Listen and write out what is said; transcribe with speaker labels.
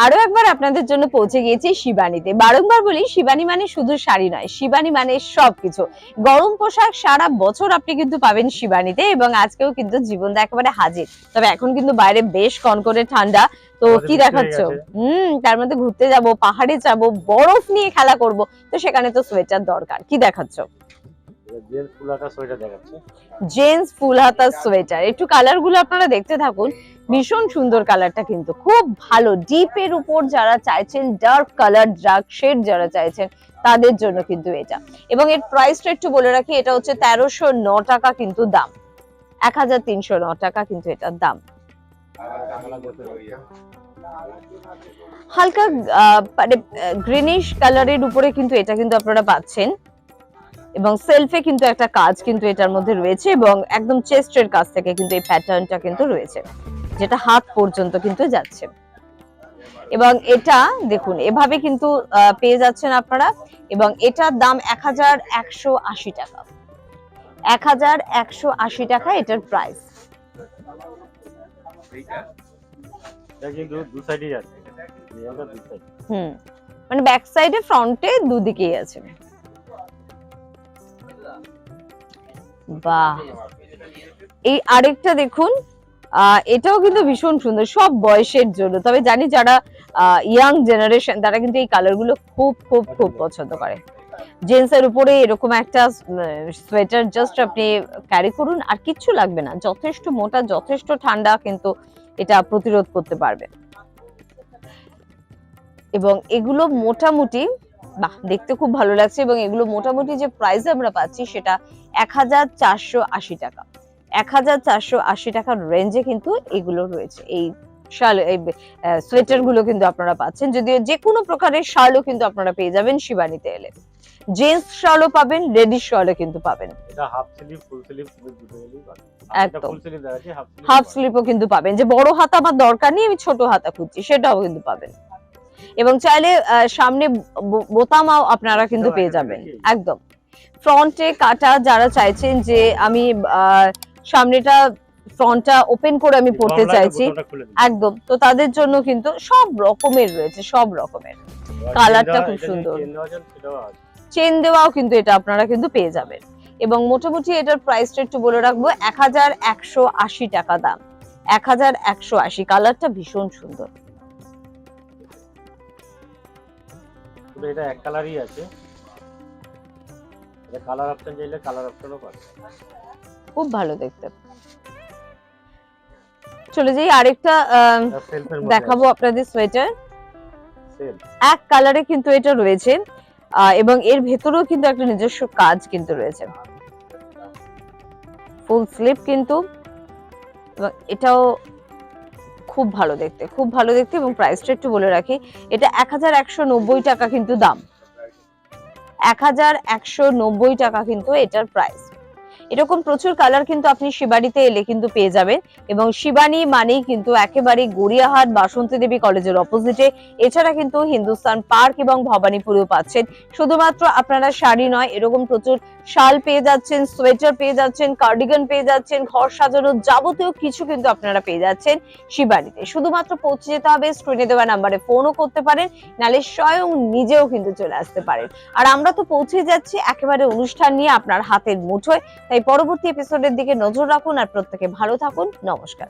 Speaker 1: আরো একবার আপনাদের জন্য পৌঁছে গিয়েছি শিবানীতে। বারংবার বলি, শিবানী মানে শুধু শাড়ি নয়, শিবানী মানে সবকিছু। গরম পোশাক সারা বছর আপনি কিন্তু পাবেন শিবানীতে, এবং আজকেও কিন্তু জীবনদা একেবারে হাজির। তবে এখন কিন্তু বাইরে বেশ কনকনে ঠান্ডা, তো কি দেখাচ্ছ? তার মধ্যে ঘুরতে যাব, পাহাড়ে যাব, বরফ নিয়ে খেলা করব, তো সেখানে তো সোয়েটার দরকার। কি দেখাচ্ছ? জেন্টস ফুল হাতা সোয়েটার। একটু কালার গুলো আপনারা দেখতে থাকুন, ভীষণ সুন্দর কালারটা, কিন্তু খুব ভালো। ডিপের উপর যারা চাইছেন, ডার্ক কালার, ডার্ক শেড যারা চাইছেন, তাদের জন্য কিন্তু এটা। এবং এর প্রাইসটা একটু বলে রাখি, এটা হচ্ছে 1309 টাকা কিন্তু দাম, 1309 টাকা কিন্তু এটার দাম। হালকা মানে গ্রিনিশ কালারের উপরে কিন্তু এটা কিন্তু আপনারা পাচ্ছেন, এবং সেলফে কিন্তু একটা কাজ কিন্তু এটার মধ্যে রয়েছে, এবং একদম চেস্টের কাছ থেকে কিন্তু এই প্যাটার্নটা কিন্তু রয়েছে, যেটা হাত পর্যন্ত কিন্তু যাচ্ছে। এবং এটা দেখুন এভাবে কিন্তু পেয়ে যাচ্ছেন আপনারা, এবং এটার দাম 1180 টাকা, 1180 টাকা এটার প্রাইস। মানে ব্যাক সাইডে ফ্রন্টে দুদিকেই আছে। বাহ, এই আরেকটা দেখুন, এটাও কিন্তু ভীষণ সুন্দর, সব বয়সের জন্য। তবে জানি যারা ইয়াং জেনারেশন, তারা কিন্তু এই কালার গুলো খুব খুব খুব পছন্দ করে। জেন্টস এর উপরে এরকম একটা সোয়েটার জাস্ট আপনি ক্যারি করুন, আর কিচ্ছু লাগবে না, যথেষ্ট মোটা, যথেষ্ট ঠান্ডা কিন্তু এটা প্রতিরোধ করতে পারবে। এবং এগুলো মোটামুটি, বাহ, দেখতে খুব ভালো লাগছে। এবং এগুলো মোটামুটি যে প্রাইস আমরা পাচ্ছি সেটা 1480 টাকা, 1480 টাকার রেঞ্জে কিন্তু এগুলো রয়েছে। এই শাল, এই সোয়েটার গুলো কিন্তু আপনারা পাচ্ছেন। যদিও যে কোনো প্রকারের শালও কিন্তু আপনারা পেয়ে যাবেন শিবানীতে এলে। জেন্টস শালও পাবেন, লেডিস শালও কিন্তু পাবেন। এটা হাফ স্লিভ, ফুল স্লিভ দুটো হলেই পাবেন। একদম ফুল স্লিভ দেখাচ্ছি, হাফ স্লিভও কিন্তু পাবেন। যে বড় হাতা আমার দরকার নেই, আমি ছোট হাতা খুঁজছি, সেটাও কিন্তু পাবেন। এবং চাইলে সামনে বোতামও আপনারা কিন্তু পেয়ে যাবেন। একদম ফ্রন্টে কাটা যারা চাইছেন যে আমি সামনেটা ফ্রন্টটা ওপেন করে আমি পড়তে চাইছি, একদম, তো তাদের জন্য কিন্তু সব রকমের রয়েছে, সব রকমের। কালারটা খুব সুন্দর, চেন দেওয়াও কিন্তু এটা আপনারা কিন্তু পেয়ে যাবেন। এবং মোটামুটি এটার প্রাইসটা একটু বলে রাখবো, 1180 টাকা দাম, 1180। কালারটা ভীষণ সুন্দর। এটা এক কালারই আছে, এটা কালার অপশন চাইলে কালার অপশনও পাবেন, খুব ভালো দেখতে। চলে যাই আরেকটা দেখাবো আপনাদের সোয়েটার। এক কালারে কিন্তু এটা রয়েছে, এবং এর ভেতরেও কিন্তু একটা নিজস্ব কাজ কিন্তু রয়েছে, ফুল স্লিভ কিন্তু। এটাও খুব ভালো দেখতে, খুব ভালো দেখতে। এবং প্রাইসটা একটু বলে রাখি, এটা 1190 টাকা কিন্তু দাম, 1190 টাকা কিন্তু এটার প্রাইস। এরকম প্রচুর কালার কিন্তু আপনি শিবানীতে এলে কিন্তু পেয়ে যাবেন। এবং শিবানী মানেই কিন্তু একেবারে গড়িয়াহাট বাসন্তী দেবী কলেজের অপোজিটে। এছাড়া কিন্তু হিন্দুস্তান পার্ক এবং ভবানীপুরেও পাচ্ছেন। শুধুমাত্র আপনারা শাড়ি নয়, এরকম প্রচুর শাল পেয়ে যাচ্ছেন, সোয়েটার পেয়ে যাচ্ছেন, কার্ডিগান পেয়ে যাচ্ছেন, ঘর সাজানোর যাবতীয় কিছু কিন্তু আপনারা পেয়ে যাচ্ছেন শিবানীতে। শুধুমাত্র পৌঁছে যেতে হবে, স্ক্রিনে দেওয়া নাম্বারে ফোনও করতে পারেন, নালে স্বয়ং নিজেও কিন্তু চলে আসতে পারেন। আর আমরা তো পৌঁছে যাচ্ছি একেবারে অনুষ্ঠান নিয়ে আপনার হাতের মুঠোয়। তাই পরবর্তী এপিসোডের দিকে নজর রাখুন, আর প্রত্যেকে ভালো থাকুন। নমস্কার।